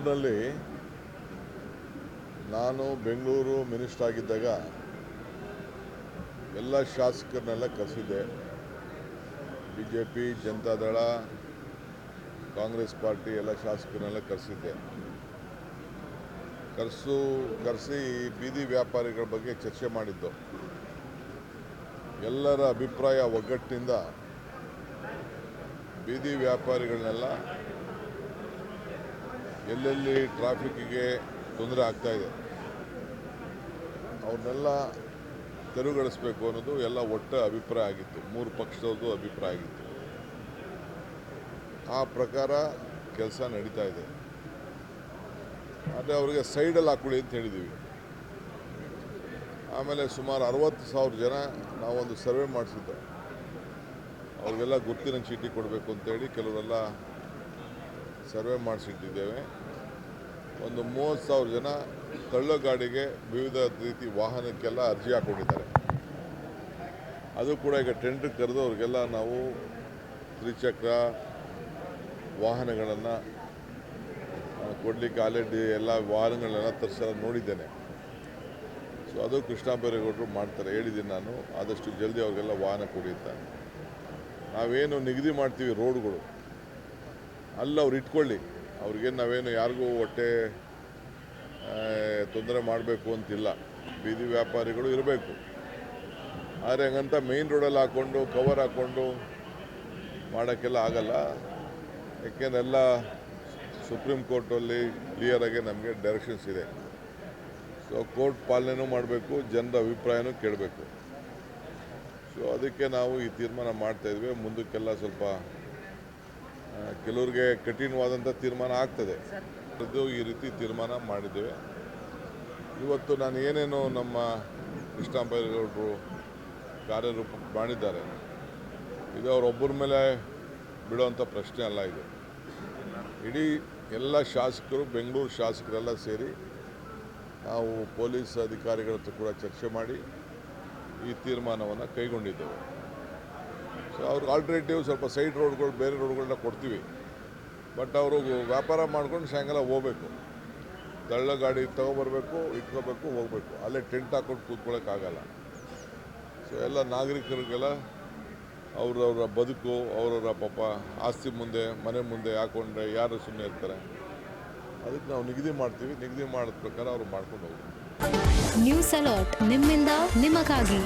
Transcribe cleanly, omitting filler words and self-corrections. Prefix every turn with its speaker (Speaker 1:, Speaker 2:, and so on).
Speaker 1: ಬೆಂಗಳೂರಿನಲ್ಲಿ ನಾನು ಬೆಂಗಳೂರು ಮಿನಿಸ್ಟರ್ ಆಗಿದ್ದಾಗ ಎಲ್ಲ ಶಾಸಕರನ್ನೆಲ್ಲ ಕರೆಸಿದ್ದೆ. BJP, ಜನತಾದಳ, ಕಾಂಗ್ರೆಸ್ ಪಾರ್ಟಿ ಎಲ್ಲ ಶಾಸಕರನ್ನೆಲ್ಲ ಕರೆಸಿದ್ದೆ. ಕರೆಸಿ ಬೀದಿ ವ್ಯಾಪಾರಿಗಳ ಬಗ್ಗೆ ಚರ್ಚೆ ಮಾಡಿದ್ದು. ಎಲ್ಲರ ಅಭಿಪ್ರಾಯ ಒಗ್ಗಟ್ಟಿನಿಂದ ಬೀದಿ ವ್ಯಾಪಾರಿಗಳನ್ನೆಲ್ಲ ಎಲ್ಲೆಲ್ಲಿ ಟ್ರಾಫಿಕ್ಕಿಗೆ ತೊಂದರೆ ಆಗ್ತಾಯಿದೆ ಅವ್ರನ್ನೆಲ್ಲ ತೆರವುಗೊಳಿಸಬೇಕು ಅನ್ನೋದು ಎಲ್ಲ ಒಟ್ಟ ಅಭಿಪ್ರಾಯ ಆಗಿತ್ತು. ಮೂರು ಪಕ್ಷದವ್ರದ್ದು ಅಭಿಪ್ರಾಯ ಆಗಿತ್ತು. ಆ ಪ್ರಕಾರ ಕೆಲಸ ನಡೀತಾ ಇದೆ. ಆದರೆ ಅವರಿಗೆ ಸೈಡಲ್ಲಿ ಹಾಕೊಳ್ಳಿ ಅಂತ ಹೇಳಿದ್ದೀವಿ. ಆಮೇಲೆ ಸುಮಾರು 60,000 ಜನ ನಾವೊಂದು ಸರ್ವೆ ಮಾಡಿಸಿದ್ದು. ಅವ್ರಿಗೆಲ್ಲ ಗುರುತಿನ ಚೀಟಿ ಕೊಡಬೇಕು ಅಂತೇಳಿ ಕೆಲವರೆಲ್ಲ ಸರ್ವೆ ಮಾಡಿಸಿಟ್ಟಿದ್ದೇವೆ. ಒಂದು 30,000 ಜನ ತಳ್ಳೋ ಗಾಡಿಗೆ ವಿವಿಧ ರೀತಿ ವಾಹನಕ್ಕೆಲ್ಲ ಅರ್ಜಿ ಹಾಕ್ಕೊಂಡಿದ್ದಾರೆ. ಅದು ಕೂಡ ಈಗ ಟೆಂಡರ್ ಕರೆದು ಅವ್ರಿಗೆಲ್ಲ ನಾವು ತ್ರಿಚಕ್ರ ವಾಹನಗಳನ್ನು ಕೊಡಲಿಕ್ಕೆ ಆಲ್ರೆಡಿ ಎಲ್ಲ ವಾಹನಗಳನ್ನೆಲ್ಲ ತರಿಸಲು ನೋಡಿದ್ದೇನೆ. ಸೊ ಅದು ಕೃಷ್ಣ ಬೈರೇಗೌಡರು ಮಾಡ್ತಾರೆ, ಹೇಳಿದ್ದೀನಿ ನಾನು. ಆದಷ್ಟು ಜಲ್ದಿ ಅವ್ರಿಗೆಲ್ಲ ವಾಹನ ಕೊಡಿ ಅಂತ. ನಾವೇನು ನಿಗದಿ ಮಾಡ್ತೀವಿ ರೋಡ್ಗಳು ಅಲ್ಲಿ ಅವ್ರು ಇಟ್ಕೊಳ್ಳಿ. ಅವ್ರಿಗೇನು ನಾವೇನು ಯಾರಿಗೂ ಹೊಟ್ಟೆ ತೊಂದರೆ ಮಾಡಬೇಕು ಅಂತಿಲ್ಲ. ಬೀದಿ ವ್ಯಾಪಾರಿಗಳು ಇರಬೇಕು. ಆದರೆ ಹಂಗಂತ ಮೇಯ್ನ್ ರೋಡಲ್ಲಿ ಹಾಕ್ಕೊಂಡು ಕವರ್ ಹಾಕ್ಕೊಂಡು ಮಾಡೋಕ್ಕೆಲ್ಲ ಆಗಲ್ಲ. ಯಾಕೆಂದ್ರೆ ಎಲ್ಲ ಸುಪ್ರೀಂ ಕೋರ್ಟಲ್ಲಿ ಕ್ಲಿಯರಾಗಿ ನಮಗೆ ಡೈರೆಕ್ಷನ್ಸ್ ಇದೆ. ಸೊ ಕೋರ್ಟ್ ಪಾಲನೆನೂ ಮಾಡಬೇಕು, ಜನರ ಅಭಿಪ್ರಾಯನೂ ಕೇಳಬೇಕು. ಸೊ ಅದಕ್ಕೆ ನಾವು ಈ ತೀರ್ಮಾನ ಮಾಡ್ತಾಯಿದ್ವಿ. ಮುಂದಕ್ಕೆಲ್ಲ ಸ್ವಲ್ಪ ಕೆಲವ್ರಿಗೆ ಕಠಿಣವಾದಂಥ ತೀರ್ಮಾನ ಆಗ್ತದೆ. ಅದು ಈ ರೀತಿ ತೀರ್ಮಾನ ಮಾಡಿದ್ದೇವೆ. ಇವತ್ತು ನಾನು ಏನೇನು ನಮ್ಮ ಕೃಷ್ಣ ಬೈರೇಗೌಡರು ಕಾರ್ಯರೂಪ ಮಾಡಿದ್ದಾರೆ, ಇದು ಅವರೊಬ್ಬರ ಮೇಲೆ ಬಿಡುವಂಥ ಪ್ರಶ್ನೆ ಅಲ್ಲ. ಇದು ಇಡೀ ಎಲ್ಲ ಶಾಸಕರು, ಬೆಂಗಳೂರು ಶಾಸಕರೆಲ್ಲ ಸೇರಿ ನಾವು ಪೊಲೀಸ್ ಅಧಿಕಾರಿಗಳ ಹತ್ರ ಕೂಡ ಚರ್ಚೆ ಮಾಡಿ ಈ ತೀರ್ಮಾನವನ್ನು ಕೈಗೊಂಡಿದ್ದೇವೆ. ಸೊ ಅವ್ರಿಗೆ ಆಲ್ಟರ್ನೇಟಿವ್ ಸ್ವಲ್ಪ ಸೈಡ್ ರೋಡ್ಗಳು, ಬೇರೆ ರೋಡ್ಗಳನ್ನ ಕೊಡ್ತೀವಿ. ಬಟ್ ಅವರು ವ್ಯಾಪಾರ ಮಾಡ್ಕೊಂಡು ಸಾಯಂಕಾಲ ಹೋಗಬೇಕು. ತಳ್ಳ ಗಾಡಿ ತೊಗೊಬರ್ಬೇಕು, ಇಟ್ಕೋಬೇಕು, ಹೋಗಬೇಕು. ಅಲ್ಲೇ ಟೆಂಟ್ ಹಾಕ್ಕೊಂಡು ಕೂತ್ಕೊಳ್ಳೋಕ್ಕಾಗಲ್ಲ. ಸೊ ಎಲ್ಲ ನಾಗರಿಕರಿಗೆಲ್ಲ ಅವ್ರವ್ರ ಬದುಕು, ಅವರವರ ಪಾಪ ಆಸ್ತಿ ಮುಂದೆ, ಮನೆ ಮುಂದೆ ಹಾಕ್ಕೊಂಡ್ರೆ ಯಾರು ಸುಮ್ಮನೆ ಇರ್ತಾರೆ. ಅದಕ್ಕೆ ನಾವು ನಿಗದಿ ಮಾಡ್ತೀವಿ. ನಿಗದಿ ಮಾಡಿದ ಪ್ರಕಾರ ಅವ್ರು ಮಾಡ್ಕೊಂಡು ಹೋಗ್ಬೇಕು.
Speaker 2: ನ್ಯೂಸ್ ಅಲರ್ಟ್, ನಿಮ್ಮಿಂದ ನಿಮಗಾಗಿ.